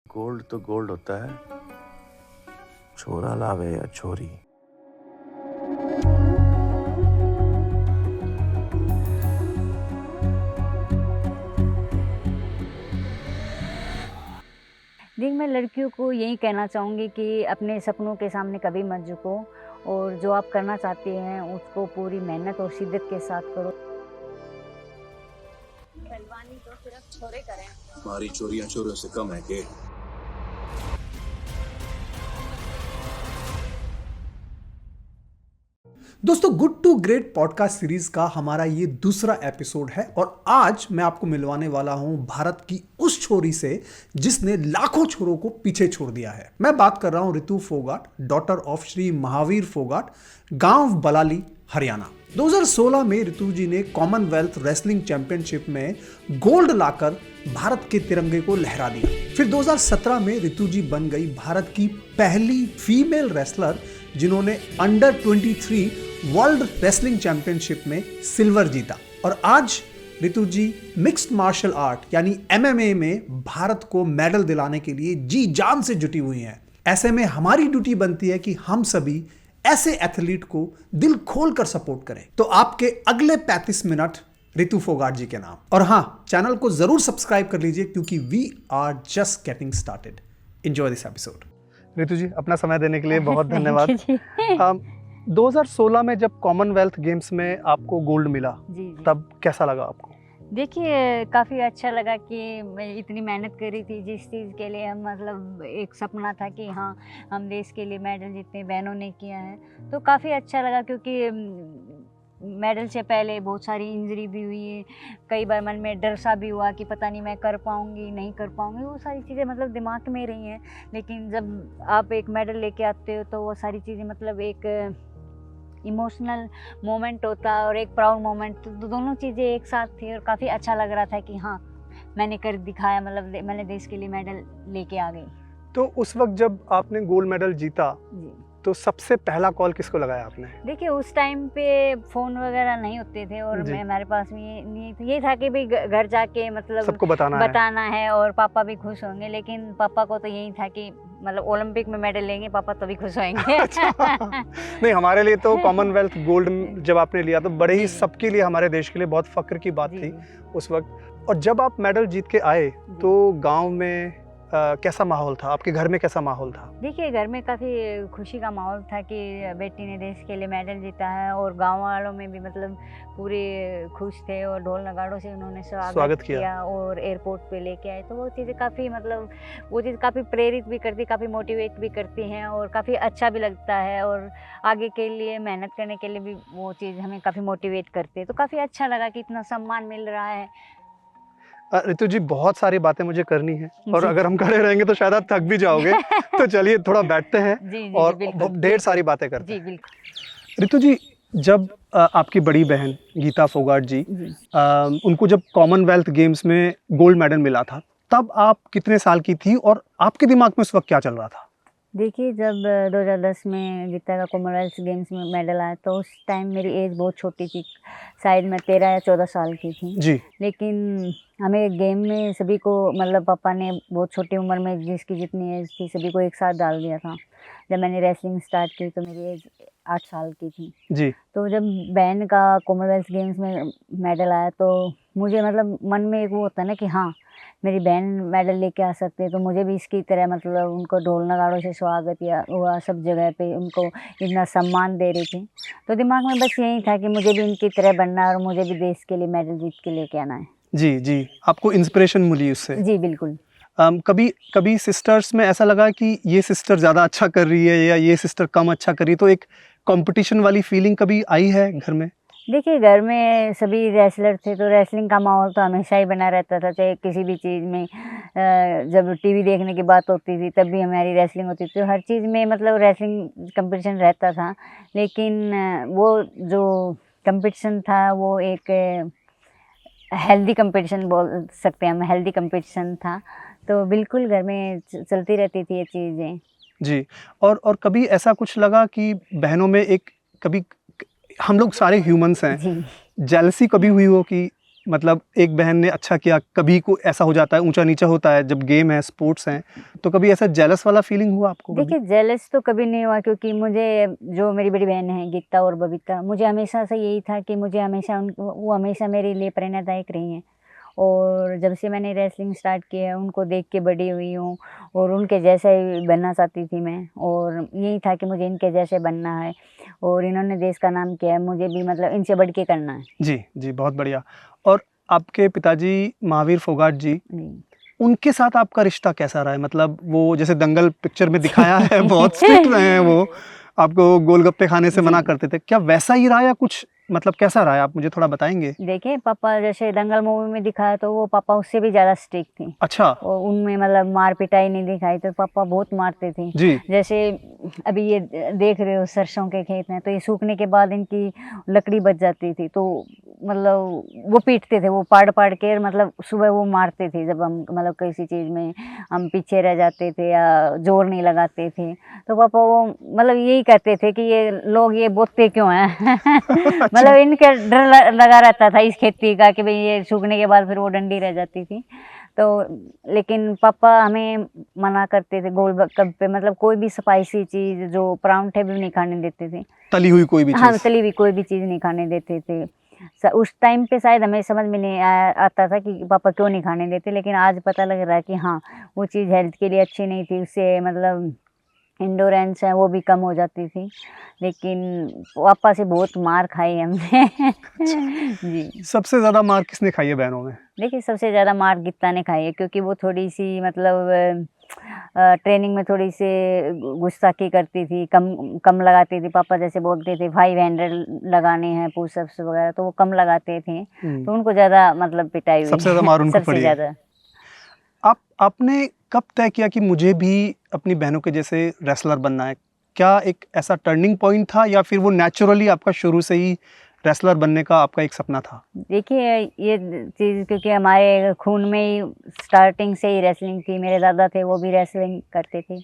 Gold तो gold होता है, छोरा लावे या छोरी। देख, मैं लड़कियों को यही कहना चाहूँगी कि अपने सपनों के सामने कभी मत झुको और जो आप करना चाहती हैं उसको पूरी मेहनत और शिद्दत के साथ करो। पहलवानी तो सिर्फ छोरे करें। हमारी चोरियां चोरों से कम है के? दोस्तों, good to great podcast series का हमारा ये दूसरा एपिसोड है और आज मैं आपको मिलवाने वाला हूं भारत की उस छोरी से जिसने लाखों छोरों को पीछे छोड़ दिया है। मैं बात कर रहा हूं रितु फोगाट, डॉटर ऑफ श्री महावीर फोगाट, गांव बलाली, हरियाणा। 2016 में रितु जी ने कॉमनवेल्थ रेसलिंग चैंपियनशिप में गोल्ड लाकर भारत के तिरंगे को लहरा दिया। फिर 2017 में रितु जी बन गई भारत की पहली फीमेल रेसलर जिन्होंने अंडर 23 वर्ल्ड रेसलिंग चैंपियनशिप में सिल्वर जीता। और आज रितु जी मिक्स्ड मार्शल आर्ट यानी MMA में भारत को मेडल दिलाने के लिए जी जान से जुटी हुई हैं। ऐसे में हमारी ड्यूटी बनती है कि हम सभी ऐसे एथलीट को दिल खोलकर सपोर्ट करें। तो आपके अगले 35 मिनट रितु फोगाट जी के नाम। और हाँ, चैनल को जरूर सब्सक्राइब कर लीजिए क्योंकि we are just getting started. Enjoy this episode. Ritu ji, अपना समय देने के लिए बहुत धन्यवाद। 2016 में जब कॉमनवेल्थ गेम्स में आपको गोल्ड मिला, तब कैसा लगा आपको? देखिए, काफ़ी अच्छा लगा कि मैं इतनी मेहनत करी थी जिस चीज़ के लिए हम मतलब एक सपना था कि हाँ, हम देश के लिए मेडल जितने बहनों ने किया है, तो काफ़ी अच्छा लगा क्योंकि मेडल से पहले बहुत सारी इंजरी भी हुई है। कई बार मन में डर सा भी हुआ कि पता नहीं मैं कर पाऊँगी नहीं कर पाऊँगी, वो सारी चीज़ें मतलब दिमाग में रही हैं। लेकिन जब आप एक मेडल लेके आते हो तो वो सारी चीज़ें मतलब एक इमोशनल मोमेंट होता है और एक प्राउड मोमेंट, तो दोनों चीज़ें एक साथ थी और काफ़ी अच्छा लग रहा था कि हाँ, मैंने कर दिखाया, मतलब मैंने देश के लिए मेडल लेके आ गई। तो उस वक्त जब आपने गोल्ड मेडल जीता जी, तो सबसे पहला कॉल किसको लगाया आपने? देखिए उस टाइम पे फ़ोन वगैरह नहीं होते थे और हमारे पास भी ये था कि भाई घर जाके मतलब सबको बताना है और पापा भी खुश होंगे। लेकिन पापा को तो यही था कि मतलब ओलंपिक में मेडल लेंगे पापा तभी खुश होंगे। नहीं, हमारे लिए तो कॉमनवेल्थ गोल्ड जब आपने लिया तो बड़े ही सबके लिए, हमारे देश के लिए बहुत फक्र की बात थी उस वक्त। और जब आप मेडल जीत के आए तो गांव में कैसा माहौल था? आपके घर में कैसा माहौल था? देखिए, घर में काफ़ी खुशी का माहौल था कि बेटी ने देश के लिए मेडल जीता है और गांव वालों में भी मतलब पूरे खुश थे और ढोल नगाड़ों से उन्होंने स्वागत किया और एयरपोर्ट पे लेके आए। तो वो चीज़ें काफ़ी मतलब वो चीज़ काफ़ी प्रेरित भी करती, काफ़ी मोटिवेट भी करती हैं और काफ़ी अच्छा भी लगता है और आगे के लिए मेहनत करने के लिए भी वो चीज़ हमें काफ़ी मोटिवेट करती है। तो काफ़ी अच्छा लगा कि इतना सम्मान मिल रहा है। रितु जी, बहुत सारी बातें मुझे करनी है और अगर हम खड़े रहेंगे तो शायद आप थक भी जाओगे। तो चलिए थोड़ा बैठते हैं और ढेर सारी बातें करते हैं। जी बिल्कुल। रितु जी, जब आपकी बड़ी बहन गीता फोगाट जी, उनको जब कॉमनवेल्थ गेम्स में गोल्ड मेडल मिला था, तब आप कितने साल की थी और आपके दिमाग में उस वक्त क्या चल रहा था? देखिए, जब 2010 में गीता का कॉमनवेल्थ गेम्स में मेडल आया तो उस टाइम मेरी एज बहुत छोटी थी, शायद मैं 13 या 14 साल की थी जी। लेकिन हमें गेम में सभी को मतलब पापा ने बहुत छोटी उम्र में जिसकी जितनी एज थी सभी को एक साथ डाल दिया था। जब मैंने रेसलिंग स्टार्ट की तो मेरी एज 8 साल की थी जी। तो जब बहन का कॉमनवेल्थ गेम्स में मेडल आया तो मुझे मतलब मन में एक वो होता है ना कि हाँ, मेरी बहन मेडल लेके आ सकती है तो मुझे भी इसकी तरह मतलब उनको ढोल नगाड़ों से स्वागत या हुआ, सब जगह पे उनको इतना सम्मान दे रही थी। तो दिमाग में बस यही था कि मुझे भी इनकी तरह बनना है और मुझे भी देश के लिए मेडल जीत के लेके आना है। जी जी, आपको इंस्पिरेशन मिली उससे? जी बिल्कुल। कभी सिस्टर्स में ऐसा लगा कि ये सिस्टर ज़्यादा अच्छा कर रही है या ये सिस्टर कम अच्छा कर रही है, तो एक कंपटीशन वाली फीलिंग कभी आई है घर में? देखिए, घर में सभी रेसलर थे तो रेसलिंग का माहौल तो हमेशा ही बना रहता था, चाहे किसी भी चीज़ में। जब टीवी देखने की बात होती थी तब भी हमारी रेसलिंग होती थी, तो हर चीज़ में मतलब रेसलिंग कंपटीशन रहता था। लेकिन वो जो कंपटीशन था वो एक हेल्दी कंपटीशन बोल सकते हैं हम, हेल्दी कंपटीशन था। तो बिल्कुल घर में चलती रहती थी ये चीज़ें। जी। और कभी ऐसा कुछ लगा कि बहनों में एक, कभी हम लोग सारे ह्यूमंस हैं, जी जेलसी कभी हुई हो कि मतलब एक बहन ने अच्छा किया, कभी को ऐसा हो जाता है, ऊंचा नीचा होता है जब गेम है, स्पोर्ट्स हैं, तो कभी ऐसा जेलस वाला फीलिंग हुआ आपको कभी? देखिए जेलस तो कभी नहीं हुआ, क्योंकि मुझे जो मेरी बड़ी बहन है गीता और बबीता, मुझे हमेशा से यही था कि मुझे हमेशा वो हमेशा मेरे लिए प्रेरणादायक रही हैं। और जब से मैंने रेसलिंग स्टार्ट किया है उनको देख के बड़ी हुई हूँ, और उनके जैसे ही बनना चाहती थी मैं, और यही था कि मुझे इनके जैसे बनना है, और इन्होंने देश का नाम किया है, मुझे भी मतलब इनसे बढ़ के करना है। जी, जी, बहुत बढ़िया। और आपके पिताजी महावीर फोगाट जी, जी। उनके साथ आपका रिश्ता कैसा रहा है? मतलब वो जैसे दंगल पिक्चर में दिखाया है बहुत स्ट्रिक्ट रहे हैं वो, आपको गोलगप्पे खाने से मना जी। करते थे। क्या वैसा ही रहा या कुछ मतलब कैसा रहा है, आप मुझे थोड़ा बताएँगे? देखिए पापा जैसे दंगल मूवी में दिखाया तो वो पापा उससे भी ज़्यादा स्ट्रिक्ट थी। अच्छा, और उनमें मतलब मार पिटाई नहीं दिखाई, तो पापा बहुत मारते थे। जी, जैसे अभी ये देख रहे हो सरसों के खेत हैं, तो ये सूखने के बाद इनकी लकड़ी बच जाती थी, तो मतलब वो पीटते थे, वो पाड़ के, मतलब सुबह वो मारते थे जब हम मतलब किसी चीज़ में हम पीछे रह जाते थे या जोर नहीं लगाते थे, तो पापा वो मतलब यही कहते थे कि ये लोग ये बोलते क्यों हैं। अच्छा, मतलब इनके डर लगा रहता था इस खेती का कि भाई ये सूखने के बाद फिर वो डंडी रह जाती थी। तो लेकिन पापा हमें मना करते थे गोलगप्पे, मतलब कोई भी स्पाइसी चीज़, जो परांठे भी नहीं खाने देते थे। तली हुई कोई भी हाँ, चीज़। तली हुई कोई भी चीज़ नहीं खाने देते थे। उस टाइम पे शायद हमें समझ में नहीं आता था कि पापा क्यों नहीं खाने देते, लेकिन आज पता लग रहा है कि हाँ, वो चीज़ हेल्थ के लिए अच्छी नहीं थी, उससे मतलब एंडोरेंस है वो भी कम हो जाती थी। लेकिन पापा से बहुत मार खाई हमने। जी। सबसे ज़्यादा मार किसने खाई है बहनों में? देखिए सबसे ज़्यादा मार गीता ने खाई है, क्योंकि वो थोड़ी-सी मतलब ट्रेनिंग में थोड़ी-सी गुस्ताखी करती थी, कम कम लगाती थी। पापा जैसे बोलते थे 500 लगाने हैं पुशअप्स वगैरह, तो वो कम लगाते थे, हुँ, तो उनको ज़्यादा मतलब पिटाई हुई सबसे ज़्यादा है। मार उनको सबसे पड़ी है। ज़्यादा। आपने कब तय किया कि मुझे भी अपनी बहनों के जैसे रेसलर बनना है? क्या एक ऐसा टर्निंग पॉइंट था या फिर वो नेचुरली आपका शुरू से ही रेसलर बनने का आपका एक सपना था? देखिए ये चीज़ क्योंकि हमारे खून में ही स्टार्टिंग से ही रेसलिंग थी। मेरे दादा थे वो भी रेसलिंग करते थे,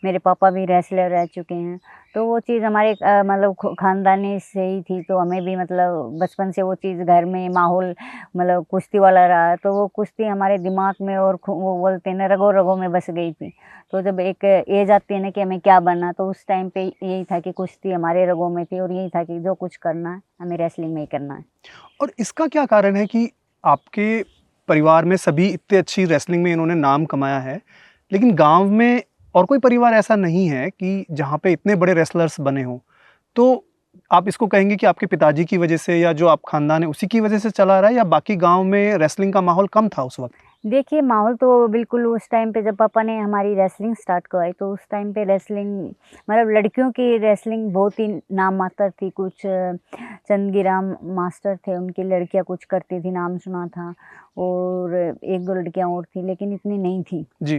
मेरे पापा भी रेसलर रह चुके हैं, तो वो चीज़ हमारे मतलब ख़ानदानी से ही थी, तो हमें भी मतलब बचपन से वो चीज़ घर में माहौल मतलब कुश्ती वाला रहा, तो वो कुश्ती हमारे दिमाग में और वो बोलते हैं ना रगों रगों में बस गई थी। तो जब एक एज आती है ना कि हमें क्या बनना, तो उस टाइम पे यही था कि कुश्ती हमारे रगों में थी, और यही था कि जो कुछ करना है हमें रेसलिंग में ही करना है। और इसका क्या कारण है कि आपके परिवार में सभी इतने अच्छी रेसलिंग में इन्होंने नाम कमाया है, लेकिन गाँव में और कोई परिवार ऐसा नहीं है कि जहाँ पे इतने बड़े रेसलर्स बने हों। तो आप इसको कहेंगे कि आपके पिताजी की वजह से या जो आप खानदान है उसी की वजह से चला आ रहा है या बाकी गाँव में रेसलिंग का माहौल कम था उस वक़्त? देखिए, माहौल तो बिल्कुल उस टाइम पे जब पापा ने हमारी रेसलिंग स्टार्ट करवाई, तो उस टाइम पे रेसलिंग मतलब लड़कियों की रेसलिंग बहुत ही नाम मात्र थी। कुछ चंदगीराम मास्टर थे, उनकी लड़कियां कुछ करती थी, नाम सुना था, और 1-2 लड़कियां और थी, लेकिन इतनी नहीं थी। जी,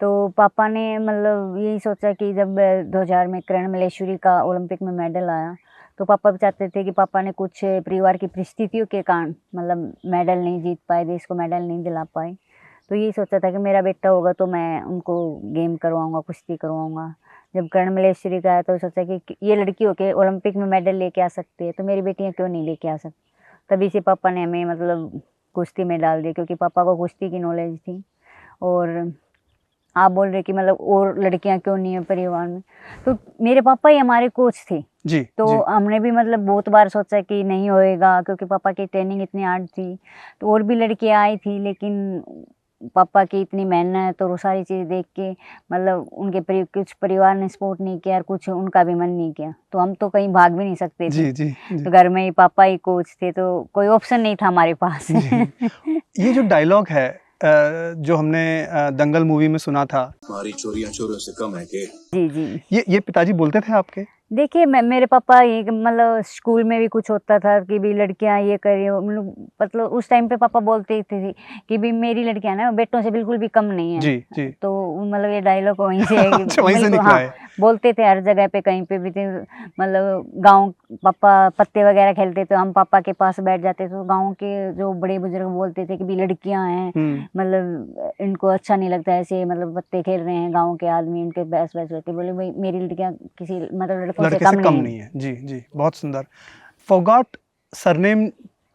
तो पापा ने मतलब यही सोचा कि जब 2000 में किरण मल्लेश्वरी का ओलंपिक में मेडल आया, तो पापा भी चाहते थे कि पापा ने कुछ परिवार की परिस्थितियों के कारण मतलब मेडल नहीं जीत पाए, देश को मेडल नहीं दिला पाए। तो यही सोचा था कि मेरा बेटा होगा तो मैं उनको गेम करवाऊँगा, कुश्ती करवाऊँगा। जब किरण मल्लेश्वरी का आया तो सोचा कि ये लड़की होके ओलंपिक में मेडल लेके आ सकती है, तो मेरी बेटियाँ क्यों नहीं लेके आ सकती। तभी से पापा ने हमें मतलब कुश्ती में डाल दिया, क्योंकि पापा को कुश्ती की नॉलेज थी। और आप बोल रहे कि मतलब और लड़कियां क्यों नहीं है परिवार में, तो मेरे पापा ही हमारे कोच थे। जी, तो जी। हमने भी मतलब बहुत बार सोचा कि नहीं होएगा, क्योंकि पापा की ट्रेनिंग इतनी हार्ड थी। तो और भी लड़कियां आई थी, लेकिन पापा की इतनी मेहनत और वो सारी चीज़ देख के मतलब उनके कुछ परिवार ने सपोर्ट नहीं किया और कुछ उनका भी मन नहीं किया, तो हम तो कहीं भाग भी नहीं सकते थे। जी, जी, जी, तो घर में ही पापा ही कोच थे, तो कोई ऑप्शन नहीं था हमारे पास। जी। ये जो डायलॉग है जो हमने दंगल मूवी में सुना था, हमारी चोरियां चोरों से कम है कि जी, जी। ये पिताजी बोलते थे आपके? देखिए, मेरे पापा ये मतलब स्कूल में भी कुछ होता था कि भी लड़कियां ये कर रही हो, मतलब उस टाइम पे पापा बोलते ही थे कि भी मेरी लड़कियां ना बेटों से बिल्कुल भी कम नहीं है। जी, जी। तो मतलब ये डायलॉग वहीं से है कि अच्छा, वहीं से बिल्कुल निकला हाँ, है। बोलते थे हर जगह पे, कहीं पे भी थे। मतलब गांव पापा पत्ते वगैरह खेलते थे, हम पापा के पास बैठ जाते थे, तो गांव के जो बड़े बुजुर्ग बोलते थे कि भी लड़कियां हैं, हुँ। मतलब इनको अच्छा नहीं लगता ऐसे, मतलब पत्ते खेल रहे हैं गांव के आदमी, इनके बहस बहस होती। बोले भाई मेरी लड़कियां किसी मतलब लड़कों से लड़के कम से कम नहीं है। नहीं है। जी, जी, बहुत सुंदर। फोगाट सरनेम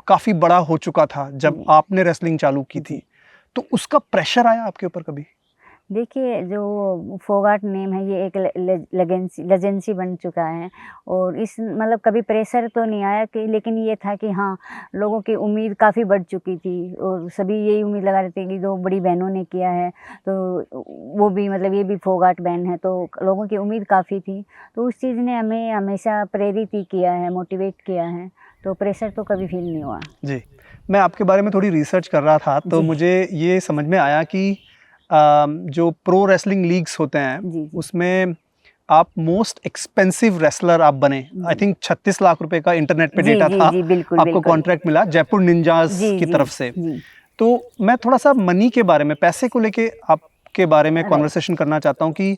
काफी बड़ा हो चुका था जब आपने रेसलिंग चालू की थी, तो उसका प्रेशर आया आपके ऊपर कभी? देखिए, जो फोगाट नेम है ये एक लेजेंसी बन चुका है, और इस मतलब कभी प्रेशर तो नहीं आया कि, लेकिन ये था कि हाँ, लोगों की उम्मीद काफ़ी बढ़ चुकी थी और सभी यही उम्मीद लगा रहे थे कि जो बड़ी बहनों ने किया है तो वो भी मतलब ये भी फोगाट बहन है, तो लोगों की उम्मीद काफ़ी थी। तो उस चीज़ ने हमें हमेशा प्रेरित ही किया है, मोटिवेट किया है, तो प्रेशर तो कभी फील नहीं हुआ। जी, मैं आपके बारे में थोड़ी रिसर्च कर रहा था तो जी। मुझे ये समझ में आया कि जो प्रो रेसलिंग लीग्स होते हैं जी, जी। उसमें आप मोस्ट एक्सपेंसिव रेसलर आप बने। आई थिंक 36 लाख रुपए का इंटरनेट पे जी, डेटा जी, था, जी, बिल्कुल, आपको बिल्कुल। कॉन्ट्रैक्ट मिला जयपुर निंजास जी, की जी, तरफ से। जी। तो मैं थोड़ा सा मनी के बारे में, पैसे को लेके आपके बारे में राइट। कॉन्वर्सेशन करना चाहता हूँ कि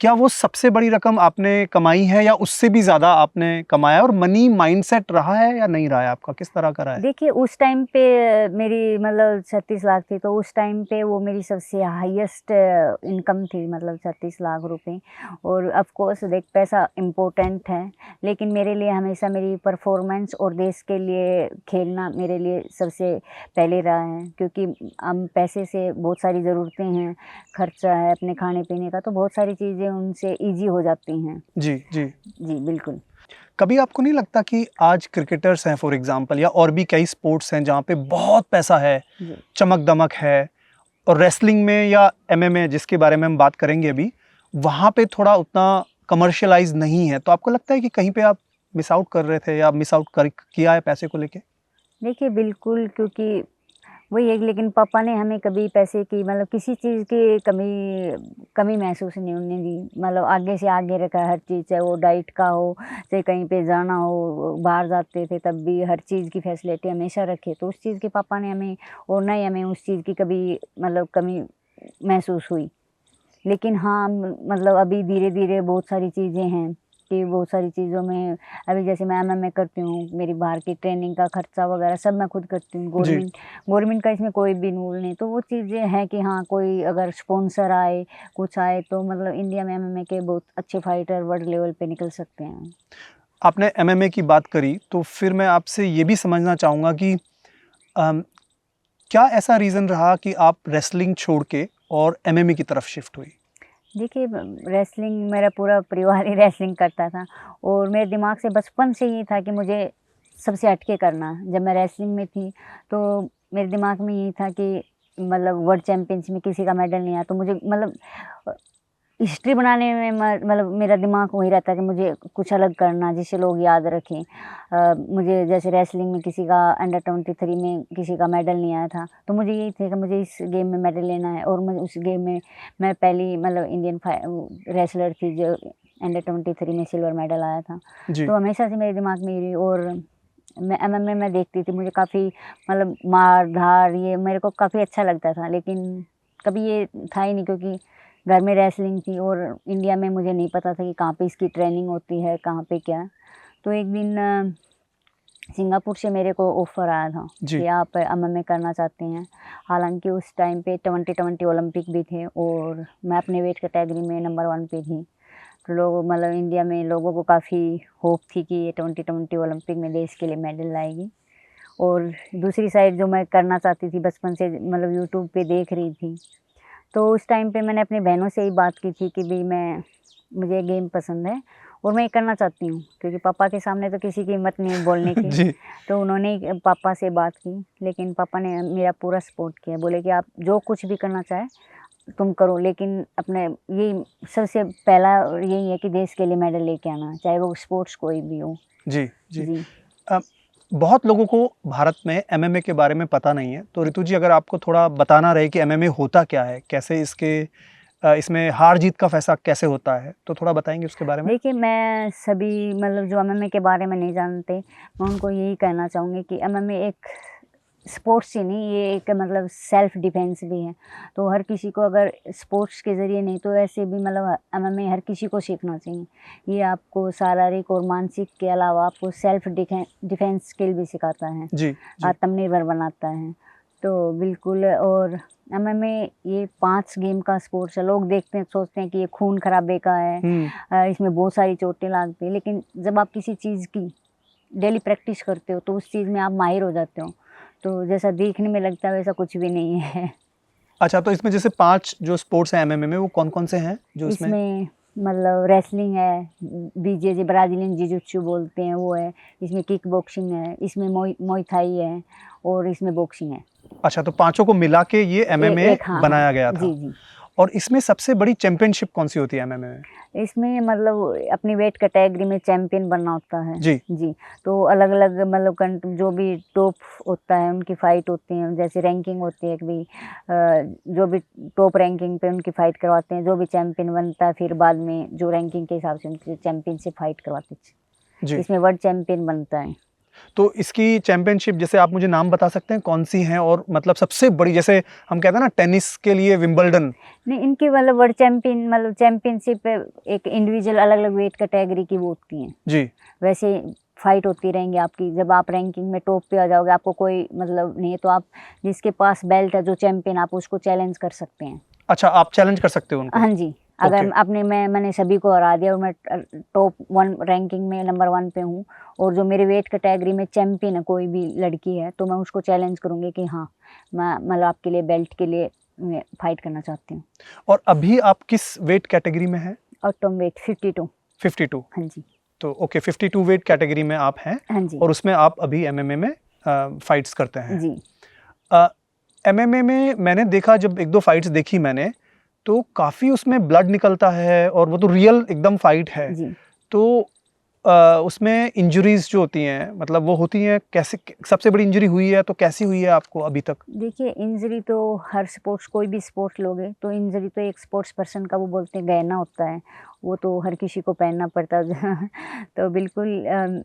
क्या वो सबसे बड़ी रकम आपने कमाई है या उससे भी ज़्यादा आपने कमाया, और मनी माइंडसेट रहा है या नहीं रहा है आपका, किस तरह का रहा है? देखिए, उस टाइम पे मेरी मतलब 36 लाख थी, तो उस टाइम पे वो मेरी सबसे हाईएस्ट इनकम थी, मतलब 36 लाख रुपए। और ऑफ कोर्स देख, पैसा इम्पोर्टेंट है, लेकिन मेरे लिए हमेशा मेरी परफॉर्मेंस और देश के लिए खेलना मेरे लिए सबसे पहले रहा है, क्योंकि हम पैसे से बहुत सारी ज़रूरतें हैं, खर्चा है अपने खाने-पीने का, तो बहुत सारी चीज़ें उनसे ईज़ी हो जाती हैं। जी, जी। जी, बिल्कुल। कभी आपको नहीं लगता कि आज क्रिकेटर्स हैं फॉर एग्जांपल, या और भी कई स्पोर्ट्स हैं जहाँ पे बहुत पैसा है, जी। चमक-दमक है, और रेसलिंग में या एमएमए जिसके बारे में हम बात करेंगे अभी, वहाँ पे थोड़ा उतना कमर्शियलाइज़ नहीं है। तो आपको लगता है कि कहीं पे आप मिस आउट कर रहे थे या मिस आउट कर किया है पैसे को लेके? देखिए, बिल्कुल, क्योंकि वही है कि लेकिन पापा ने हमें कभी पैसे की मतलब किसी चीज़ की कमी महसूस नहीं होने दी। मतलब आगे से आगे रखा हर चीज़, चाहे वो डाइट का हो, चाहे कहीं पे जाना हो, बाहर जाते थे तब भी हर चीज़ की फैसिलिटी हमेशा रखे। तो उस चीज़ की पापा ने हमें, और ना ही हमें उस चीज़ की कभी मतलब कमी महसूस हुई। लेकिन हाँ, मतलब अभी धीरे-धीरे बहुत सारी चीज़ें हैं कि बहुत सारी चीज़ों में अभी जैसे मैं एमएमए करती हूँ, मेरी बाहर की ट्रेनिंग का खर्चा वगैरह सब मैं खुद करती हूँ। जी। गवर्नमेंट का इसमें कोई भी रूल नहीं। तो वो चीज़ें हैं कि हाँ, कोई अगर स्पॉन्सर आए, कुछ आए, तो मतलब इंडिया में एमएमए के बहुत अच्छे फाइटर वर्ल्ड लेवल पे निकल सकते हैं। आपने एमएमए की बात करी, तो फिर मैं आपसे ये भी समझना चाहूँगा कि अम, क्या ऐसा रीज़न रहा कि आप रेसलिंग छोड़ के और एमएमए की तरफ शिफ्ट हुई? देखिए, रेसलिंग मेरा पूरा परिवार ही रेसलिंग करता था, और मेरे दिमाग से बचपन से ये था कि मुझे सबसे हट के करना है। जब मैं रेसलिंग में थी तो मेरे दिमाग में यही था कि मतलब वर्ल्ड चैंपियनशिप में किसी का मेडल नहीं आया, तो मुझे मतलब हिस्ट्री बनाने में मतलब मेरा दिमाग वही रहता है कि मुझे कुछ अलग करना जिसे लोग याद रखें। मुझे जैसे रेसलिंग में किसी का अंडर 23 में किसी का मेडल नहीं आया था, तो मुझे यही था कि मुझे इस गेम में मेडल लेना है, और मुझे उस गेम में मैं पहली मतलब इंडियन रेसलर थी जो अंडर 23 में सिल्वर मेडल आया था। जी। तो हमेशा से मेरे दिमाग में ये रही, और मैं एमएमए में देखती थी, मुझे काफ़ी मतलब मार-धार ये मेरे को काफ़ी अच्छा लगता था, लेकिन कभी ये था ही नहीं, क्योंकि घर में रेसलिंग थी और इंडिया में मुझे नहीं पता था कि कहाँ पे इसकी ट्रेनिंग होती है, कहाँ पे क्या। तो एक दिन सिंगापुर से मेरे को ऑफ़र आया था जी। कि आप एमएमए करना चाहते हैं। हालाँकि उस टाइम पे 2020 ओलंपिक भी थे, और मैं अपने वेट कैटेगरी में नंबर 1 पे थी। तो लोग मतलब इंडिया में लोगों को काफ़ी होप थी कि ये 2020 ओलंपिक में देश के लिए मेडल लाएगी। और दूसरी साइड जो मैं करना चाहती थी बचपन से, मतलब यूट्यूब पे देख रही थी, तो उस टाइम पे मैंने अपनी बहनों से ही बात की थी कि भई मुझे गेम पसंद है और मैं ये करना चाहती हूँ, क्योंकि पापा के सामने तो किसी की हिम्मत नहीं बोलने की। जी। तो उन्होंने ही पापा से बात की, लेकिन पापा ने मेरा पूरा सपोर्ट किया। बोले कि आप जो कुछ भी करना चाहे तुम करो, लेकिन अपने यही सबसे पहला यही है कि देश के लिए मेडल लेके आना, चाहे वो स्पोर्ट्स कोई भी हो। जी, जी। जी। अ, बहुत लोगों को भारत में एमएमए के बारे में पता नहीं है, तो ऋतु जी अगर आपको थोड़ा बताना रहे कि एमएमए होता क्या है? कैसे इसमें हार-जीत का फैसला कैसे होता है? तो थोड़ा बताएँगे उसके बारे में? देखिए, मैं सभी मतलब जो एमएमए के बारे में नहीं जानते, मैं उनको यही कहना चाहूँगी कि एमएमए एक स्पोर्ट्स ही नहीं, ये एक मतलब सेल्फ डिफेंस भी है। तो हर किसी को अगर स्पोर्ट्स के ज़रिए नहीं तो ऐसे भी मतलब एमएमए हर किसी को सीखना चाहिए। ये आपको शारीरिक और मानसिक के अलावा आपको सेल्फ डिफेंस स्किल भी सिखाता है, जी, जी। आत्मनिर्भर बनाता है। तो बिल्कुल, और एमएमए ये 5 गेम का स्पोर्ट्स है। लोग देखते हैं, सोचते हैं कि ये खून खराबे का है, हुँ। इसमें बहुत सारी चोटें लगती हैं, लेकिन जब आप किसी चीज़ की डेली प्रैक्टिस करते हो तो उस चीज़ में आप माहिर हो जाते हो। तो जैसा देखने में लगता है वैसा कुछ भी नहीं है। अच्छा, तो इसमें जैसे 5 जो स्पोर्ट्स हैं एमएमए में, वो कौन-कौन से हैं जो इसमें? इसमें मतलब रेसलिंग है, बीजेजे ब्राज़ीलियन जिजित्सु बोलते हैं वो है, इसमें किक बॉक्सिंग है, इसमें मुay थाई है और इसमें बॉक्सिंग है। अच्छा, तो पाँचों को मिला के ये एमएमए एक हाँ, बनाया हाँ। गया था। जी, जी। और इसमें सबसे बड़ी चैंपियनशिप कौन-सी होती है एमएमए में? इसमें मतलब अपनी वेट कैटेगरी में चैंपियन बनना होता है। जी। जी, तो अलग-अलग मतलब जो भी टॉप होता है उनकी फ़ाइट होती है, जैसे रैंकिंग होती है कि भई जो भी टॉप रैंकिंग पे उनकी फ़ाइट करवाते हैं, जो भी चैंपियन बनता है फिर बाद में जो रैंकिंग के हिसाब से उनकी चैंपियनशिप फ़ाइट करवाते हैं। जी। इसमें वर्ल्ड चैंपियन बनता है। तो इसकी चैंपियनशिप जैसे आप मुझे नाम बता सकते हैं कौन-सी हैं? और मतलब सबसे बड़ी, जैसे हम कहते हैं ना टेनिस के लिए विंबलडन। नहीं, इनकी मतलब वर्ल्ड चैंपियन मतलब चैंपियनशिप एक इंडिविजुअल अलग-अलग वेट कैटेगरी की वो होती हैं। जी। वैसे फाइट होती रहेंगी आपकी, जब आप रैंकिंग में टॉप पे आ जाओगे आपको कोई मतलब नहीं है तो आप जिसके पास बेल्ट है जो चैंपियन आप उसको चैलेंज कर सकते हैं। अच्छा, आप चैलेंज कर सकते हो उनको? हाँ जी, अगर ओके। मैंने सभी को हरा दिया और मैं टॉप 1 रैंकिंग में नंबर 1 पे हूँ और जो मेरे वेट कैटेगरी में चैंपियन है कोई भी लड़की है तो मैं उसको चैलेंज करूँगी कि हाँ, मैं मतलब आपके लिए बेल्ट के लिए मैं फाइट करना चाहती हूँ। और अभी आप किस वेट कैटेगरी में हैं? Autumn weight 52। 52। हाँ जी। तो ओके, 52 वेट कैटेगरी में आप हैं हाँ जी। और उसमें आप अभी एमएमए में फाइट्स करते हैं। जी। एमएमए में मैंने देखा, जब 1-2 फाइट्स देखी मैंने, तो काफ़ी उसमें ब्लड निकलता है और वो तो रियल एकदम फाइट है। जी। तो उसमें इंजरीज़ जो होती हैं, मतलब वो होती हैं कैसे? सबसे बड़ी इंजरी हुई है तो कैसी हुई है आपको अभी तक? देखिए इंजरी तो हर स्पोर्ट्स कोई भी स्पोर्ट्स लोगे तो इंजरी तो एक स्पोर्ट्स पर्सन का वो बोलते हैं गहना होता है, वो तो हर किसी को पहनना पड़ता है। तो बिल्कुल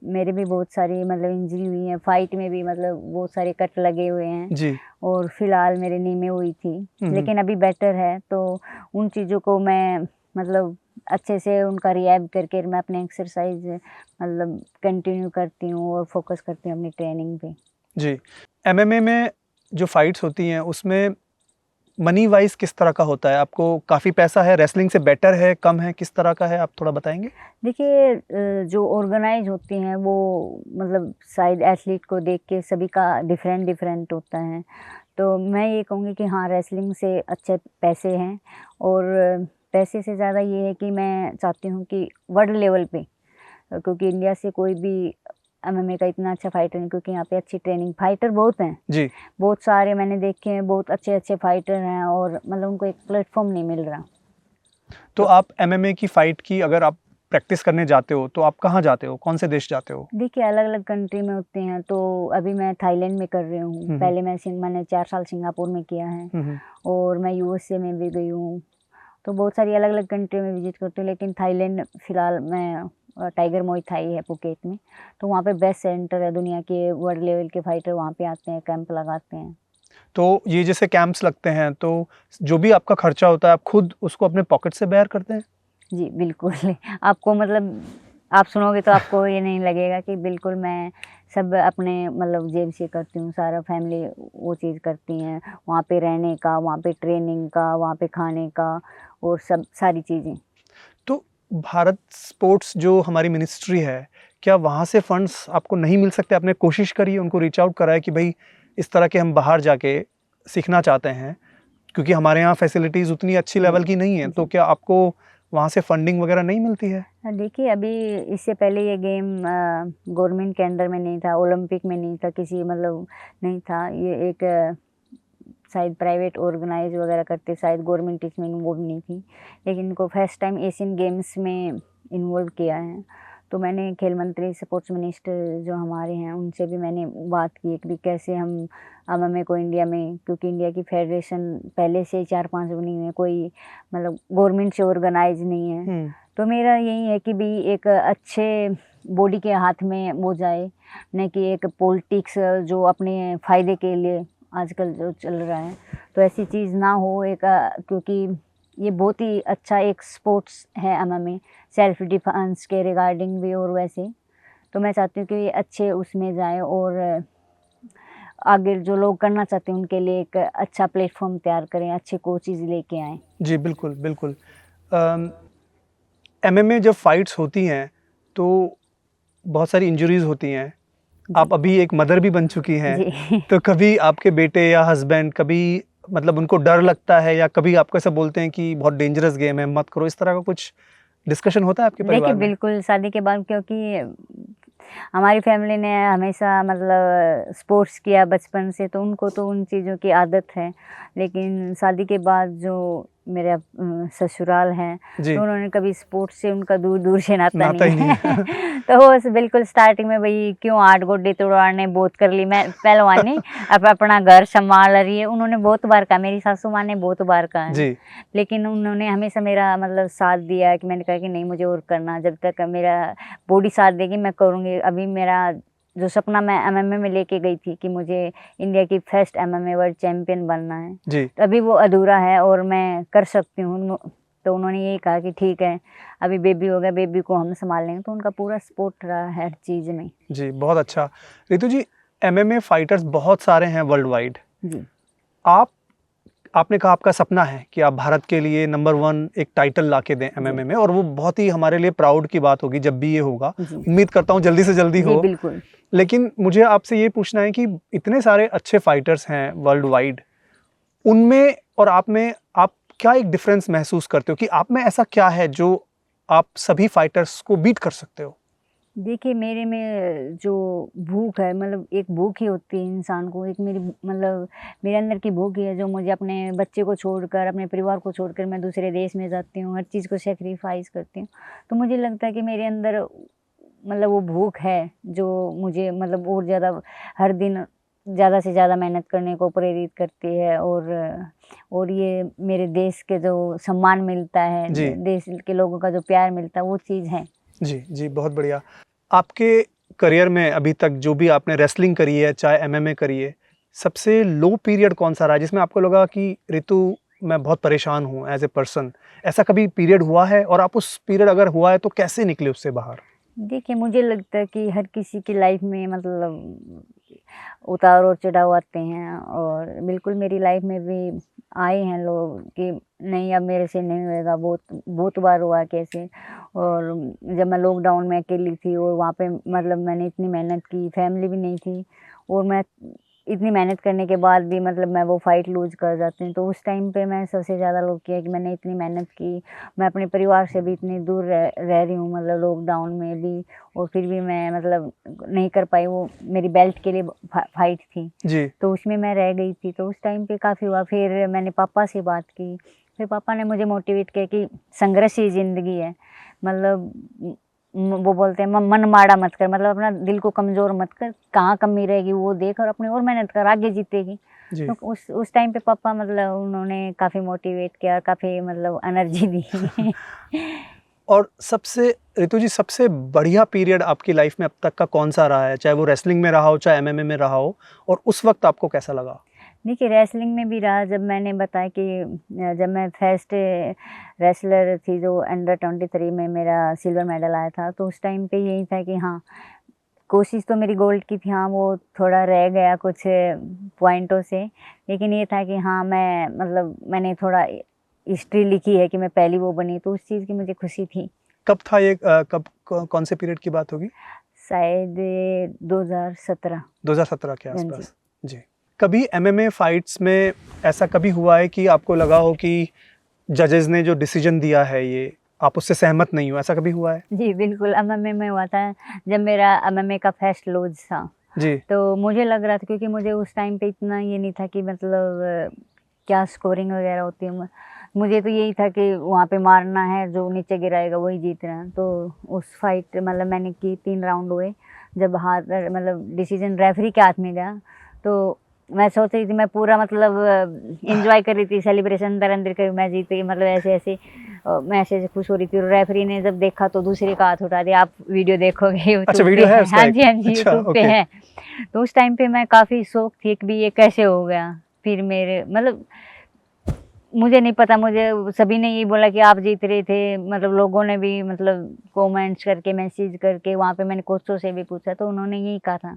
मेरे भी बहुत सारी मतलब इंजरी हुई है, फाइट में भी मतलब बहुत सारे कट लगे हुए हैं जी। और फिलहाल मेरे नी में हुई थी, हुँ, हुँ। लेकिन अभी बेटर है। तो उन चीज़ों को मैं मतलब अच्छे से उनका रिहैब करके मैं अपने एक्सरसाइज मतलब कंटिन्यू करती हूँ और फोकस करती हूँ अपनी ट्रेनिंग पे। जी। एमएमए में जो फाइट्स होती हैं उसमें मनी वाइज़ किस तरह का होता है? आपको काफ़ी पैसा है, रेसलिंग से बेटर है, कम है, किस तरह का है, आप थोड़ा बताएँगे? देखिए जो ऑर्गेनाइज होती हैं वो मतलब साइड एथलीट को देख के सभी का डिफरेंट डिफरेंट होता है। तो मैं ये कहूँगी कि हाँ, रेसलिंग से अच्छे पैसे हैं और पैसे से ज़्यादा ये है कि मैं चाहती हूँ कि वर्ल्ड लेवल पे क्योंकि इंडिया से कोई भी एमएमए का इतना अच्छा फाइटर नहीं, क्योंकि यहाँ पे अच्छी ट्रेनिंग फाइटर बहुत हैं, जी। बहुत सारे मैंने देखे हैं, बहुत अच्छे-अच्छे फाइटर हैं और मतलब उनको एक प्लेटफ़ॉर्म नहीं मिल रहा। तो आप एमएमए की फाइट की अगर आप प्रैक्टिस करने जाते हो, तो आप कहाँ जाते हो? कौन से देश जाते हो? देखिए अलग-अलग कंट्री में होते हैं, तो अभी मैं थाईलैंड में कर रही हूँ। हुँ, हुँ। पहले मैंने 4 साल सिंगापुर में किया है हुँ, हुँ। और मैं यूएसए में भी गई हूँ। तो बहुत सारी अलग-अलग कंट्री में विज़िट करती हूँ, लेकिन थाईलैंड फ़िलहाल मैं टाइगर मुay थाई है पुकेट में, तो वहाँ पे बेस्ट सेंटर है, दुनिया के वर्ल्ड लेवल के फाइटर वहाँ पे आते हैं, कैंप लगाते हैं। तो ये जैसे कैंप्स लगते हैं, तो जो भी आपका खर्चा होता है, आप खुद उसको अपने पॉकेट से बेयर करते हैं? जी, बिल्कुल। आपको मतलब आप सुनोगे तो आपको ये नहीं लगेगा कि बिल्कुल मैं सब अपने मतलब जेब से करती हूँ, सारा फैमिली वो चीज़ करती हैं। वहाँ पे रहने का, वहाँ पे ट्रेनिंग का, वहाँ पे खाने का और सब सारी चीज़ें। तो भारत स्पोर्ट्स जो हमारी मिनिस्ट्री है, क्या वहाँ से फंड्स आपको नहीं मिल सकते? आपने कोशिश करी है, उनको रीच आउट करा है कि भई इस तरह के हम बाहर जाके सीखना चाहते हैं, क्योंकि हमारे यहाँ फैसिलिटीज़ उतनी अच्छी लेवल की नहीं है, तो क्या आपको वहाँ से फंडिंग वगैरह नहीं मिलती है? देखिए अभी इससे पहले ये गेम गवर्नमेंट के अंडर में नहीं था, ओलंपिक में नहीं था, किसी मतलब नहीं था। ये एक शायद प्राइवेट ऑर्गेनाइज वगैरह करते, शायद गवर्नमेंट इसमें इन्वॉल्व नहीं थी, लेकिन इनको फर्स्ट टाइम एशियन गेम्स में इन्वॉल्व किया है। तो मैंने खेल मंत्री, स्पोर्ट्स मिनिस्टर जो हमारे हैं उनसे भी मैंने बात की कि कैसे हम एमएमए को इंडिया में, क्योंकि इंडिया की फेडरेशन पहले से 4-5 बनी हुई है, कोई मतलब गवर्नमेंट से ऑर्गेनाइज नहीं है। तो मेरा यही है कि भी एक अच्छे बॉडी के हाथ में वो जाए, न कि एक पॉलिटिक्स जो अपने फ़ायदे के लिए आजकल जो चल रहा है, तो ऐसी चीज़ ना हो। एक क्योंकि ये बहुत ही अच्छा एक स्पोर्ट्स है एमएमए, सेल्फ डिफेंस के रिगार्डिंग भी और वैसे। तो मैं चाहती हूँ कि ये अच्छे उसमें जाए और आगे जो लोग करना चाहते हैं उनके लिए एक अच्छा प्लेटफ़ॉर्म तैयार करें, अच्छे कोचेज़ लेके आएँ। जी, बिल्कुल, बिल्कुल। एमएमए जब फाइट्स होती हैं, तो बहुत सारी इंजरीज़ होती हैं, आप अभी एक मदर भी बन चुकी हैं, जी। तो कभी आपके बेटे या हस्बैंड कभी मतलब उनको डर लगता है या कभी आपको ऐसा बोलते हैं कि बहुत डेंजरस गेम है मत करो, इस तरह का कुछ डिस्कशन होता है आपके देखिए परिवार में? बिल्कुल शादी के बाद, क्योंकि हमारी फैमिली ने हमेशा मतलब स्पोर्ट्स किया बचपन से, तो उनको तो उन चीज़ों की आदत है। लेकिन शादी के बाद जो मेरे ससुराल हैं, जी, तो उन्होंने कभी स्पोर्ट्स से उनका दूर दूर से नाता नाता ही नहीं नहीं है। है। तो वो बिल्कुल स्टार्टिंग में भाई क्यों 8 गोड्डी तोड़वाने, बहुत कर ली मैं पहलवानी, अब अपना घर संभाल रही है। उन्होंने बहुत बार कहा, मेरी सासू माँ ने बहुत बार कहा है। जी, लेकिन उन्होंने हमेशा मेरा मतलब साथ दिया कि मैंने कहा कि नहीं, मुझे और करना, जब तक मेरा बॉडी साथ देगी मैं करूँगी। अभी मेरा जो सपना मैं एमएमए में लेके गई थी कि मुझे इंडिया की फर्स्ट एमएमए वर्ल्ड चैंपियन बनना है, जी, तो अभी वो अधूरा है और मैं कर सकती हूँ। तो उन्होंने यही कहा कि ठीक है, अभी बेबी हो गया, बेबी को हम संभाल लेंगे। तो उनका पूरा सपोर्ट रहा है हर चीज़ में। जी, बहुत अच्छा। रितु जी, एमएमए फाइटर्स बहुत सारे हैं वर्ल्ड वाइड। जी आपने कहा आपका सपना है कि आप भारत के लिए नंबर 1 एक टाइटल ला के दें एमएमए में, और वो बहुत ही हमारे लिए प्राउड की बात होगी जब भी ये होगा। जी उम्मीद करता हूँ जल्दी से जल्दी जी हो। बिल्कुल। लेकिन मुझे आपसे ये पूछना है कि इतने सारे अच्छे फाइटर्स हैं वर्ल्ड वाइड, उनमें और आप में आप क्या एक डिफरेंस महसूस करते हो कि आप में ऐसा क्या है जो आप सभी फाइटर्स को बीट कर सकते हो? देखिए मेरे में जो भूख है, मतलब एक भूख ही होती है इंसान को, एक मेरी मतलब मेरे अंदर की भूख ही है, जो मुझे अपने बच्चे को छोड़कर, अपने परिवार को छोड़कर मैं दूसरे देश में जाती हूँ, हर चीज़ को सेक्रीफाइस करती हूँ। तो मुझे लगता है कि मेरे अंदर मतलब वो भूख है जो मुझे मतलब और ज़्यादा हर दिन ज़्यादा से ज़्यादा मेहनत करने को प्रेरित करती है। और ये मेरे देश के जो सम्मान मिलता है, जी। देश के लोगों का जो प्यार मिलता है, वो चीज़ है। जी, जी, बहुत बढ़िया। आपके करियर में अभी तक जो भी आपने रेसलिंग करी है, चाहे एमएमए करी है, सबसे लो पीरियड कौन-सा रहा है जिसमें आपको लगा कि ऋतु मैं बहुत परेशान हूँ एज़ ए पर्सन? ऐसा कभी पीरियड हुआ है, और आप उस पीरियड अगर हुआ है तो कैसे निकले उससे बाहर? देखिए मुझे लगता है कि हर किसी की लाइफ में मतलब उतार और चढ़ाव आते हैं, और बिल्कुल मेरी लाइफ में भी आए हैं लोग कि नहीं अब मेरे से नहीं होएगा, बहुत बहुत बार हुआ कैसे। और जब मैं लॉकडाउन में अकेली थी और वहाँ पे मतलब मैंने इतनी मेहनत की, फैमिली भी नहीं थी, और मैं इतनी मेहनत करने के बाद भी मतलब मैं वो फाइट लूज़ कर जाती हूँ। तो उस टाइम पे मैं सबसे ज़्यादा लो किया कि मैंने इतनी मेहनत की, मैं अपने परिवार से भी इतनी दूर रह रही हूँ मतलब लॉकडाउन में भी, और फिर भी मैं मतलब नहीं कर पाई। वो मेरी बेल्ट के लिए फाइट थी, जी, तो उसमें मैं रह गई थी। तो उस टाइम पे काफ़ी हुआ, फिर मैंने पापा से बात की, फिर पापा ने मुझे मोटिवेट किया कि संघर्ष ही ज़िंदगी है। मतलब वो बोलते हैं मन माड़ा मत कर, मतलब अपना दिल को कमज़ोर मत कर, कहाँ कमी रहेगी वो देख और अपनी और मेहनत कर, आगे जीतेगी। जी। तो उस टाइम पे पापा मतलब उन्होंने काफ़ी मोटिवेट किया, काफ़ी मतलब एनर्जी दी। और सबसे ऋतु जी, सबसे बढ़िया पीरियड आपकी लाइफ में अब तक का कौन-सा रहा है? चाहे वो रेसलिंग में रहा हो, चाहे एमएमए में रहा हो, और उस वक़्त आपको कैसा लगा? देखिए रेसलिंग में भी रहा, जब मैंने बताया कि जब मैं फर्स्ट रेसलर थी जो अंडर 23 में मेरा सिल्वर मेडल आया था, तो उस टाइम पे यही था कि हाँ, कोशिश तो मेरी गोल्ड की थी, हाँ वो थोड़ा रह गया कुछ पॉइंटों से, लेकिन ये था कि हाँ मैं मतलब मैंने थोड़ा हिस्ट्री लिखी है कि मैं पहली वो बनी, तो उस चीज़ की मुझे खुशी थी। कब था ये, कब कौन से पीरियड की बात होगी? शायद 2017। 2017 के हाँ जी। आसपास। जी। कभी एमएमए फाइट्स में ऐसा कभी हुआ है कि आपको लगा हो कि जजेस ने जो डिसीजन दिया है ये, आप उससे सहमत नहीं हो, ऐसा कभी हुआ है? जी बिल्कुल, एमएमए में हुआ था, जब मेरा एमएमए का फर्स्ट लॉज था। जी, तो मुझे लग रहा था, क्योंकि मुझे उस टाइम पे इतना ये नहीं था कि मतलब क्या स्कोरिंग वगैरह होती है। मुझे तो यही था कि वहाँ पे मारना है, जो नीचे गिराएगा वही जीतना है। तो उस फाइट मतलब मैंने की, 3 राउंड हुए। जब हाथ मतलब डिसीजन रेफरी के हाथ में गया, तो मैं सोच रही थी, मैं पूरा मतलब एंजॉय कर रही थी, सेलिब्रेशन अंदर अंदर कर, मैं जीत गई, मतलब ऐसे ऐसे मैं ऐसे खुश हो रही थी। और रेफरी ने जब देखा तो दूसरे का हाथ उठा दिया। आप वीडियो देखोगे यूट्यूब अच्छा पे वीडियो है है। उसका हाँ एक? जी हाँ जी, अच्छा, यूट्यूब पे ओके। है। तो उस टाइम पे मैं काफ़ी शौक थी कि भी ये कैसे हो गया। फिर मेरे मतलब मुझे नहीं पता, मुझे सभी ने यही बोला कि आप जीत रहे थे, मतलब लोगों ने भी मतलब कमेंट्स करके, मैसेज करके, वहाँ पे मैंने कोचों से भी पूछा तो उन्होंने यही कहा था।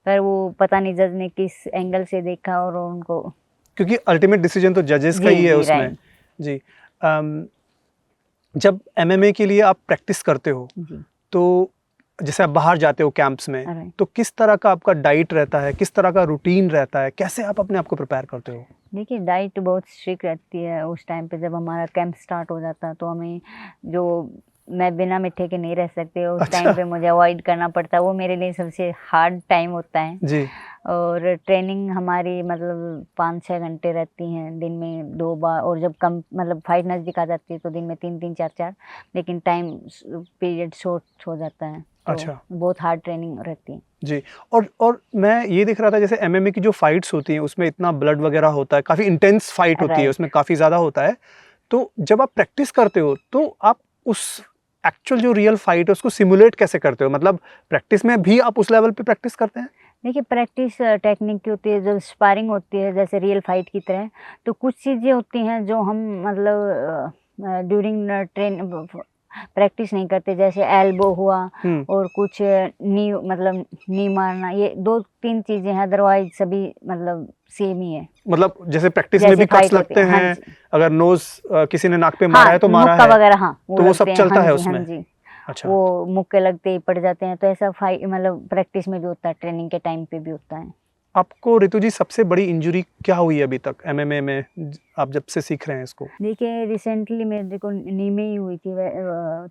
पर वो पता नहीं जज ने किस एंगल से देखा और उनको। क्योंकि अल्टीमेट डिसीजन तो जजेस का जी ही है जी उसमें। राइट। जी। जब एमएमए के लिए आप प्रैक्टिस करते हो, जी तो जैसे आप बाहर जाते हो कैंप्स में, Alright. तो किस तरह का आपका डाइट रहता है, किस तरह का रूटीन रहता है, कैसे आप अपने आप को प्रिपेयर करते हो? देखिए डाइट बहुत स्ट्रिक्ट रहती है उस टाइम पे जब हमारा कैंप स्टार्ट हो जाता है, तो हमें जो मैं बिना मीठे के नहीं रह सकती, उस अच्छा। टाइम पे मुझे अवॉइड करना पड़ता है, वो मेरे लिए सबसे हार्ड टाइम होता है। जी। और ट्रेनिंग हमारी मतलब 5-6 घंटे रहती हैं दिन में 2 बार, और जब कम मतलब फाइट नज़दीक आ जाती है तो दिन में 3-3 4-4, लेकिन टाइम पीरियड शॉर्ट हो जाता है, तो अच्छा। बहुत हार्ड ट्रेनिंग रहती है। जी। और मैं ये देख रहा था जैसे एमएमए की जो फाइट्स होती हैं उसमें इतना ब्लड वगैरह होता है, काफ़ी इंटेंस फाइट होती है, राइट। उसमें काफ़ी ज़्यादा होता है। तो जब आप प्रैक्टिस करते हो तो आप उस एक्चुअल जो रियल फाइट है उसको सिमुलेट कैसे करते हो? मतलब प्रैक्टिस में भी आप उस लेवल पे प्रैक्टिस करते हैं? देखिए प्रैक्टिस टेक्निक की होती है, जब स्पारिंग होती है जैसे रियल फाइट की तरह, तो कुछ चीज़ें होती हैं जो हम मतलब ड्यूरिंग ट्रेन प्रैक्टिस नहीं करते, जैसे एल्बो हुआ और कुछ नी मतलब नी मारना, ये 2-3 चीज़ें हैं, अदरवाइज सभी मतलब सेम ही है। मतलब जैसे प्रैक्टिस में जैसे भी कट्स फाइट होती लगते है, हाँ हैं, जी। अगर नोज किसी ने नाक पे मारा हाँ, है तो मारा मुक्का है, वगैरह, हाँ, तो वो सब लगते हैं, चलता है हाँ जी, हाँ उसमें? जी। अच्छा। वो मुक्के लगते ही पड़ जाते हैं, तो ऐसा फाइट मतलब प्रैक्टिस में भी होता है, ट्रेनिंग के टाइम पे भी होता है। आपको रितु जी सबसे बड़ी इंजरी क्या हुई है अभी तक एमएमए में, आप जब से सीख रहे हैं इसको? देखिए रिसेंटली मेरे को नी में ही हुई थी,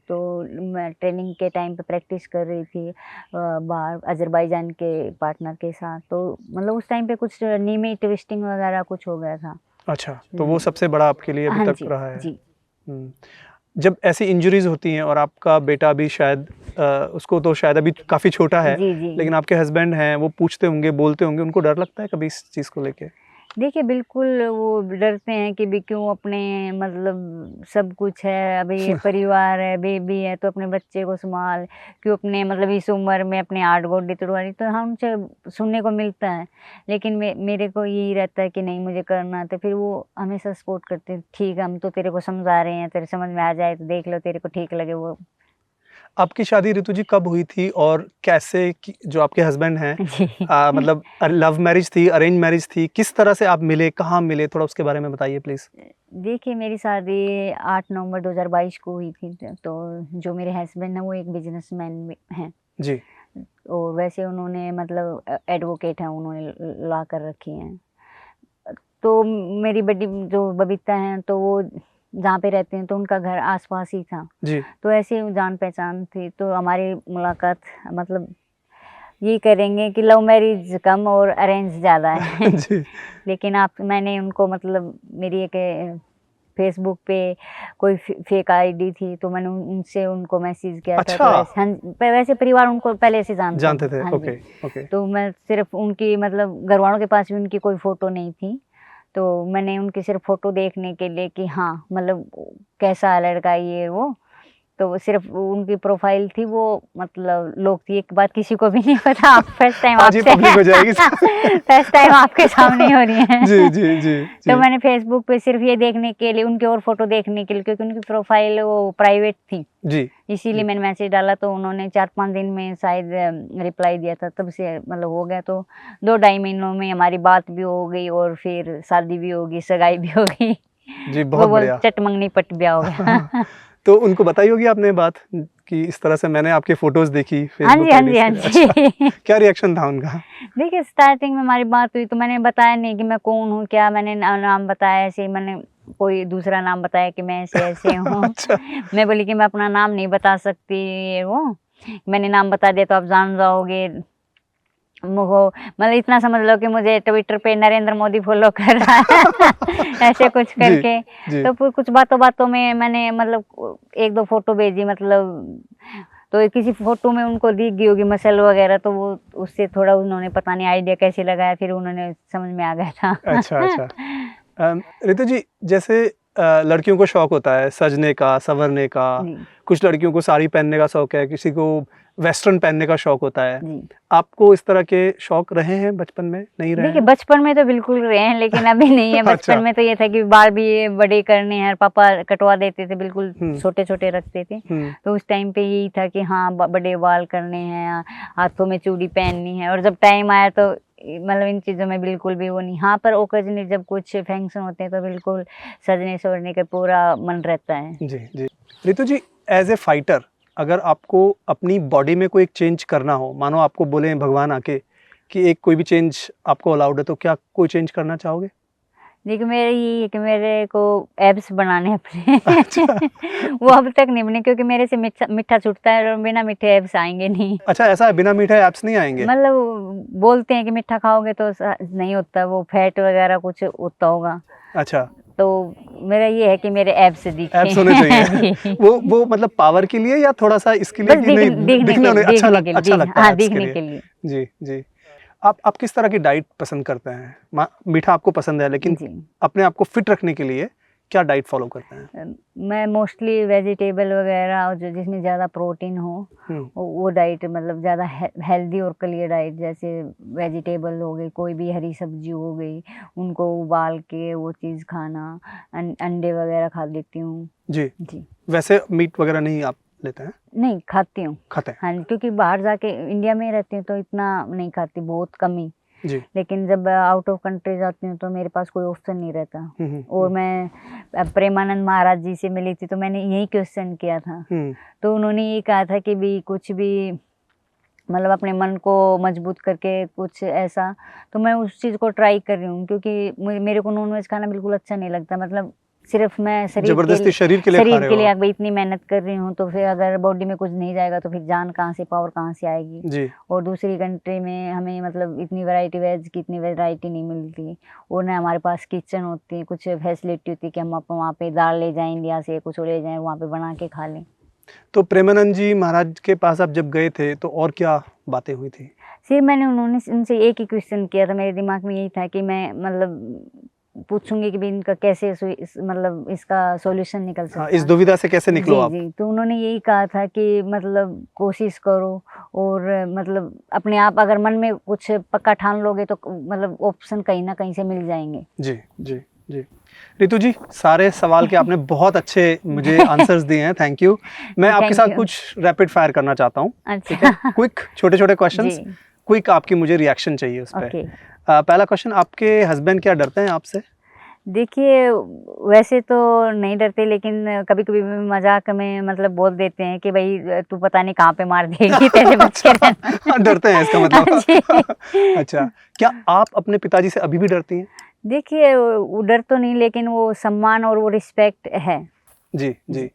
तो मैं ट्रेनिंग के टाइम पे प्रैक्टिस कर रही थी बाहर अजरबैजान के पार्टनर के साथ, तो मतलब उस टाइम पे कुछ नी में ट्विस्टिंग वगैरह कुछ हो गया था। अच्छा, तो वो सबसे बड़ा आपके लिए अभी हाँ तक जी, रहा है। जी। जब ऐसी इंजरीज होती हैं और आपका बेटा भी शायद उसको तो शायद अभी काफ़ी छोटा है, जी, जी। लेकिन आपके हस्बैंड हैं, वो पूछते होंगे, बोलते होंगे, उनको डर लगता है कभी इस चीज़ को लेके? देखिए बिल्कुल वो डरते हैं कि भी क्यों अपने मतलब सब कुछ है, अभी ये परिवार है, बेबी है, तो अपने बच्चे को संभाल, क्यों अपने मतलब इस उम्र में अपने आड़ गोडी तुड़वानी, तो हाँ उनसे सुनने को मिलता है, लेकिन मेरे को यही रहता है कि नहीं मुझे करना है, तो फिर वो हमेशा सपोर्ट करते हैं, ठीक है हम तो तेरे को समझा रहे हैं, तेरे समझ में आ जाए तो देख लो, तेरे को ठीक लगे वो। आपकी शादी ऋतु जी कब हुई थी और कैसे जो आपके हस्बैंड हैं जी। मतलब लव मैरिज थी, अरेंज मैरिज थी, किस तरह से आप मिले, कहाँ मिले, थोड़ा उसके बारे में बताइए प्लीज। देखिए मेरी शादी 8 नवंबर 2022 को हुई थी, तो जो मेरे हस्बैंड हैं वो एक बिजनेसमैन हैं जी। और वैसे उन्होंने मतलब एडवोकेट हैं, उन्होंने लॉ कर रखी हैं। तो मेरी बड़ी जो बबीता हैं तो वो जहाँ पे रहते हैं तो उनका घर आसपास ही था, जी। तो ऐसे ही जान पहचान थी, तो हमारी मुलाकात मतलब ये करेंगे कि लव मैरिज कम और अरेंज ज़्यादा है। जी। लेकिन मैंने उनको मतलब मेरी एक फेसबुक पे कोई फेक आईडी थी, तो मैंने उनसे उनको मैसेज किया था, अच्छा। तो वैसे हाँ वैसे परिवार उनको पहले से जानते थे। हाँ ओके जी। ओके। तो मैं सिर्फ उनकी मतलब घर वालों के पास भी उनकी कोई फ़ोटो नहीं थी, तो मैंने उनकी सिर्फ फ़ोटो देखने के लिए कि हाँ मतलब कैसा है लड़का ये वो, तो वो सिर्फ उनकी प्रोफाइल थी, वो मतलब लोग थी, एक बात किसी को भी नहीं पता, आप फर्स्ट टाइम आज ही आपसे पब्लिक हो जाएगी। फर्स्ट टाइम आपके सामने हो रही है। जी जी जी जी। तो मैंने फेसबुक पे सिर्फ ये देखने के लिए, उनकी और फोटो देखने के लिए, क्योंकि उनकी प्रोफाइल वो प्राइवेट थी, जी। इसीलिए मैंने मैसेज डाला, तो उन्होंने 4-5 दिन में शायद रिप्लाई दिया था, तब से मतलब हो गया, तो 2-2.5 महीनों में हमारी बात भी हो गई और फिर शादी भी होगी, सगाई भी हो गई। जी वो बहुत बोल बढ़िया। चट मंगनी पट ब्याह हो गया। तो उनको बताई होगी आपने बात कि इस तरह से मैंने आपके फोटोज देखी हाँ जी, फेसबुक हाँ आईडी जी, हाँ से। अच्छा, जी। क्या रिएक्शन था उनका? देखिए स्टार्टिंग में हमारी बात हुई तो मैंने बताया नहीं कि मैं कौन हूँ, क्या मैंने नाम बताया, ऐसे मैंने कोई दूसरा नाम बताया कि मैं ऐसे ऐसे हूँ। अच्छा। मैं बोली कि मैं अपना नाम नहीं बता सकती, ये वो मैंने नाम बता दिया तो आप जान जाओगे, वो मतलब इतना समझ लो कि मुझे ट्विटर पे नरेंद्र मोदी फॉलो कर रहा है। ऐसे कुछ जी करके। जी। तो फिर कुछ बातों में मैंने मतलब 1-2 फोटो भेजी, मतलब तो किसी फोटो में उनको दिख गई होगी मसल वगैरह, तो वो उससे थोड़ा उन्होंने पता नहीं आइडिया कैसे लगाया, फिर उन्होंने समझ में आ गया था। अच्छा अच्छा। रितु जी जैसे लड़कियों को शौक होता है सजने का, संवरने का, जी, कुछ लड़कियों को साड़ी पहनने का शौक है, किसी को वेस्टर्न पहनने का शौक होता है। जी। आपको इस तरह के शौक रहे हैं बचपन में, नहीं रहे देखिए हैं? बचपन में तो बिल्कुल रहे हैं, लेकिन अभी नहीं है। अच्छा। बचपन में तो ये था कि बाल भी ये बड़े करने हैं, पापा कटवा देते थे, बिल्कुल छोटे-छोटे रखते थे। तो उस टाइम पे यही था कि हाँ बड़े बाल करने हैं, हाथों में चूड़ी पहननी है, और जब टाइम आया तो मतलब इन चीज़ों में बिल्कुल भी वो नहीं। हाँ, पर ओकेजनली जब कुछ फंक्शन होते हैं तो बिल्कुल सजने-संवरने का पूरा मन रहता है। जी जी। रितु जी एज ए फाइटर अगर आपको अपनी बॉडी में कोई एक चेंज करना हो, मानो आपको बोले भगवान आके कि एक कोई भी चेंज आपको अलाउड है, तो क्या कोई चेंज करना चाहोगे? देखिए मेरा यही है कि मेरे को एब्स बनाने हैं अपने। अच्छा। वो अब तक नहीं बने क्योंकि मेरे से मीठा छूटता है और बिना मीठे एब्स आएंगे नहीं। अच्छा, ऐसा है, बिना मीठे एब्स नहीं आएंगे? मतलब बोलते हैं कि मीठा खाओगे तो नहीं होता, वो फैट वगैरह कुछ होता होगा। अच्छा, तो मेरा ये है कि मेरे एब्स दिखे। एब्स होने चाहिए। वो मतलब पावर के लिए या थोड़ा सा इसके लिए बस कि नहीं अच्छा लगता है एब्स दिखने के लिए। जी जी। आप किस तरह की डाइट पसंद करते हैं? मीठा आपको पसंद है, लेकिन जी। अपने आप को फिट रखने के लिए क्या डाइट फॉलो करते हैं? मैं मोस्टली वेजिटेबल वगैरह और जो जिसमें ज़्यादा प्रोटीन हो वो डाइट, मतलब ज़्यादा हेल्दी और क्लियर डाइट, जैसे वेजिटेबल हो गई, कोई भी हरी सब्जी हो गई, उनको उबाल के वो चीज़ खाना, अंडे वगैरह खा लेती हूँ। जी जी। वैसे मीट वगैरह नहीं आप लेते हैं? नहीं खाती हूँ। खाते हैं? हाँ जी, क्योंकि बाहर जाके इंडिया में ही रहती हूँ तो इतना नहीं खाती, बहुत कम ही। जी। लेकिन जब आउट ऑफ कंट्री जाती हूँ तो मेरे पास कोई ऑप्शन नहीं रहता। और मैं प्रेमानंद महाराज जी से मिली थी तो मैंने यही क्वेश्चन किया था, तो उन्होंने ये कहा था कि भी कुछ भी मतलब अपने मन को मजबूत करके कुछ ऐसा, तो मैं उस चीज़ को ट्राई कर रही हूँ क्योंकि मेरे को नॉनवेज खाना बिल्कुल अच्छा नहीं लगता। मतलब सिर्फ मैं जबरदस्ती शरीर के लिए खा रहे हो शरीर के लिए इतनी मेहनत कर रही हूँ, तो फिर अगर बॉडी में कुछ नहीं जाएगा तो फिर जान कहाँ से, पावर कहाँ से आएगी। जी। और दूसरी कंट्री में हमें मतलब इतनी वैरायटी, वेज की इतनी वैरायटी नहीं मिलती, और ना हमारे पास किचन होती है, कुछ फैसिलिटी होती है कि हम वहाँ पे दाल ले जाएं इंडिया से, कुछ ले जाएं वहाँ पे बना के खा लें। तो प्रेमानंद जी महाराज के पास आप जब गए थे तो और क्या बातें हुई थी? फिर मैंने उनसे एक ही क्वेश्चन किया था, मेरे दिमाग में यही था कि मैं मतलब पूछूंगी कि भी इनका कैसे मतलब इसका सॉल्यूशन निकल सकता है। इस दुविधा से कैसे निकलो आप? जी। तो उन्होंने यही कहा था कि मतलब कोशिश करो और मतलब अपने आप अगर मन में कुछ पक्का ठान लोगे तो मतलब ऑप्शन कहीं ना कहीं से मिल जाएंगे। जी जी जी। रितु जी, सारे सवाल के आपने बहुत अच्छे मुझे आंसर्स दिए हैं, थैंक यू। मैं आपके साथ कुछ रैपिड फायर करना चाहता हूँ। ठीक है, क्विक छोटे छोटे क्वेश्चंस, क्विक आपकी मुझे रिएक्शन चाहिए उस पर। पहला क्वेश्चन, आपके हस्बैंड क्या डरते हैं आपसे? देखिए वैसे तो नहीं डरते, लेकिन कभी कभी मजाक में मतलब बोल देते हैं कि भाई तू पता नहीं कहाँ पे मार देगी तेरे बच्चे। डरते हैं इसका मतलब। अच्छा, क्या आप अपने पिताजी से अभी भी डरती हैं? देखिए वो डर तो नहीं, लेकिन वो सम्मान और वो रिस्पेक्ट है। जी जी।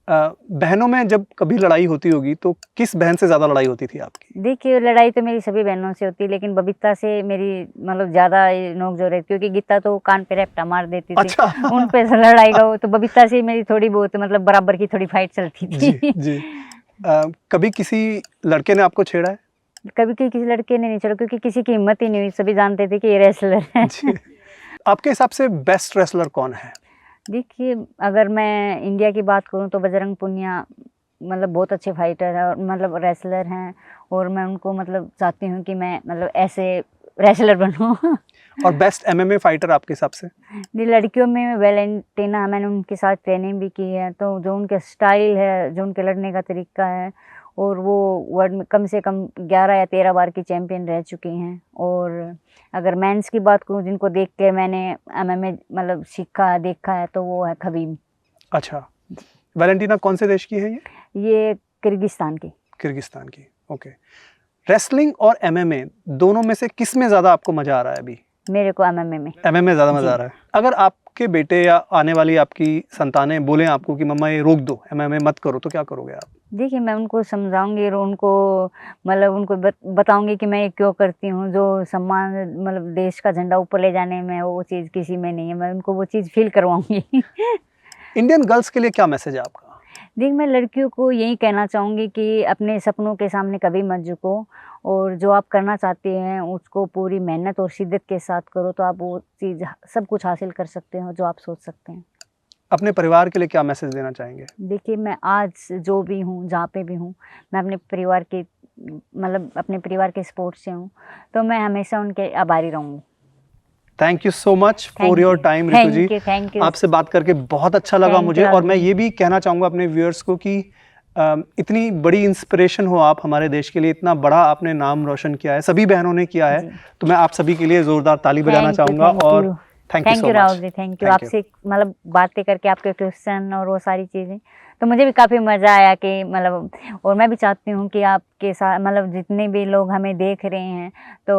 बहनों में जब कभी लड़ाई होती होगी तो किस बहन से ज्यादा लड़ाई होती थी आपकी? देखिए लड़ाई तो मेरी सभी बहनों से होती है, लेकिन बबीता से मेरी मतलब ज्यादा नोक-झोंक रहती, क्योंकि गीता तो कान पे रैपटा मार देती थी। अच्छा। उन पे लड़ाई का, तो बबीता से मेरी थोड़ी बहुत मतलब बराबर की थोड़ी फाइट चलती थी। जी जी। कभी किसी लड़के ने आपको छेड़ा है? कभी किसी लड़के ने नहीं छेड़ा, क्योंकि किसी की हिम्मत ही नहीं हुई, सभी जानते थे कि ये रेसलर है। आपके हिसाब से बेस्ट रेसलर कौन है? देखिए अगर मैं इंडिया की बात करूं तो बजरंग पुनिया मतलब बहुत अच्छे फाइटर है और मतलब रेसलर हैं, और मैं उनको मतलब चाहती हूं कि मैं मतलब ऐसे रेसलर बनूं। और बेस्ट एमएमए फाइटर आपके हिसाब से? लड़कियों में वैलेंटिना, मैंने उनके साथ ट्रेनिंग भी की है, तो जो उनके स्टाइल है, जो उनके लड़ने का तरीका है, और वो वर्ल्ड में कम से कम 11 या 13 बार की चैंपियन रह चुकी हैं। और अगर मेंस की बात करूं जिनको देख के मैंने एमएमए मतलब सीखा है, देखा है, तो वो है खबीब। अच्छा, वैलेंटिना कौन से देश की है ये किर्गिस्तान की। किर्गिस्तान की, ओके। रेसलिंग और एमएमए दोनों में से किस में ज़्यादा आपको मज़ा आ रहा है अभी? मेरे को एमएमए में। एमएमए ज़्यादा मज़ा आ रहा है। अगर आपके बेटे या आने वाली आपकी संतानें बोलें आपको कि मम्मा ये रोक दो, एमएमए मत करो, तो क्या करोगे आप? देखिए मैं उनको समझाऊंगी और उनको मतलब उनको बताऊंगी कि मैं ये क्यों करती हूँ, जो सम्मान मतलब देश का झंडा ऊपर ले जाने में वो चीज़ किसी में नहीं है, मैं उनको वो चीज़ फील करवाऊंगी। इंडियन गर्ल्स के लिए क्या मैसेज है आपका? देख मैं लड़कियों को यही कहना चाहूँगी कि अपने सपनों के सामने कभी मत झुको, और जो आप करना चाहते हैं उसको पूरी मेहनत और शिद्दत के साथ करो, तो आप वो चीज़ सब कुछ हासिल कर सकते हो जो आप सोच सकते हैं। अपने परिवार के लिए क्या मैसेज देना चाहेंगे? देखिए मैं आज जो भी हूँ, जहाँ पे भी हूँ, मैं अपने परिवार के मतलब अपने परिवार के सपोर्ट से हूँ, तो मैं हमेशा उनके आभारी रहूँगी। Thank you so much for your time Ritu ji. Thank you. आपसे बात करके बहुत अच्छा लगा मुझे, और मैं ये भी कहना चाहूँगा अपने व्यूअर्स को कि इतनी बड़ी इंस्पिरेशन हो आप हमारे देश के लिए, इतना बड़ा आपने नाम रोशन किया है, सभी बहनों ने किया है, तो मैं आप सभी के लिए जोरदार ताली बजाना चाहूँगा। और thank you Rahul ji, thank you. आपसे मतलब बातें करके, आपके क्वेश्चन और वो सारी चीज़ें, तो मुझे भी काफ़ी मज़ा आया कि मतलब, और मैं भी चाहती हूँ कि आपके साथ मतलब जितने भी लोग हमें देख रहे हैं तो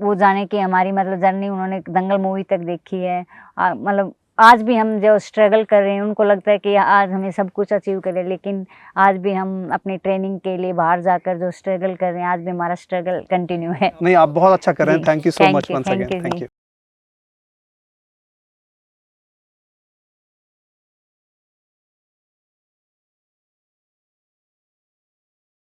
वो जाने कि हमारी मतलब जर्नी उन्होंने दंगल मूवी तक देखी है। मतलब आज भी हम जो स्ट्रगल कर रहे हैं उनको लगता है कि आज हमें सब कुछ अचीव करें, लेकिन आज भी हम अपनी ट्रेनिंग के लिए बाहर जाकर जो स्ट्रगल कर रहे हैं, आज भी हमारा स्ट्रगल कंटिन्यू है। नहीं, आप बहुत अच्छा कर रहे हैं। जी, thank you so much once thank again. You thank जी। यू।